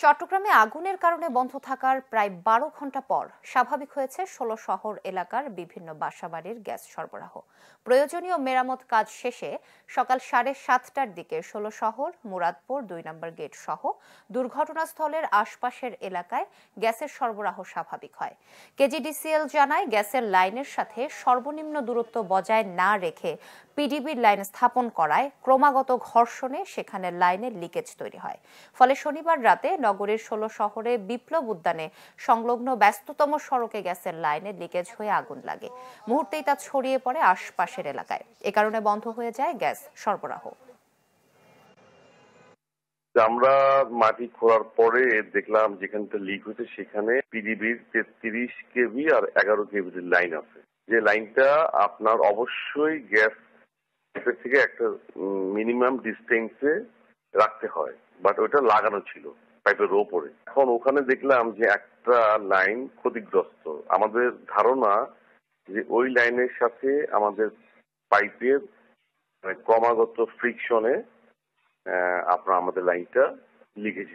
চট্টগ্রামে আগুনের কারণে বন্ধ থাকার প্রায় ১২ ঘণ্টা পর স্বাভাবিক হয়েছে ১৬ শহর এলাকার বিভিন্ন বাসাবাড়ির গ্যাস সরবরাহ। প্রয়োজনীয় মেরামত কাজ শেষে সকাল ৭:৩০টার দিকে ১৬ শহর, মুরাদপুর ২ নম্বর গেট সহ দুর্ঘটনাস্থলের আশপাশের এলাকায় গ্যাসের সরবরাহ স্বাভাবিক হয়। কেজিডিসিএল জানায়, গ্যাসের লাইনের সাথে সর্বনিম্ন দূরত্ব বজায় না রেখে পিডিবির লাইন স্থাপন করায় ক্রমাগত ঘর্ষণে সেখানে লাইনের লিকেজ তৈরি হয়। ফলে শনিবার রাতে নগরীর ১৬ শহরে বিপ্লব উদ্যানে সংলগ্ন ব্যস্ততম সড়কে গ্যাসের লাইনে লিকেজ হয়ে আগুন লাগে। মুহূর্তেই তা ছড়িয়ে পড়ে আশপাশের এলাকায়। এ কারণে বন্ধ হয়ে যায় গ্যাস সরবরাহ। আমরা মাটি খোঁড়ার পরে দেখলাম যেখানটা লিক হয়েছে সেখানে পিডিবির ৩৩ কেভি আর ১১ কেভির লাইন আছে। যে লাইনটা আপনার অবশ্যই গ্যাস থেকে একটা মিনিমাম ডিস্টেন্সে রাখতে হয়, বাট ওটা লাগানো ছিল পাইপের ওপরে। এখন ওখানে দেখলাম যে একটা লাইন ক্ষতিগ্রস্ত। আমাদের ধারণা যে ওই লাইনের সাথে আমাদের পাইপের ক্রমাগত ফ্রিকশনে আপনার আমাদের লাইনটা লিকেজ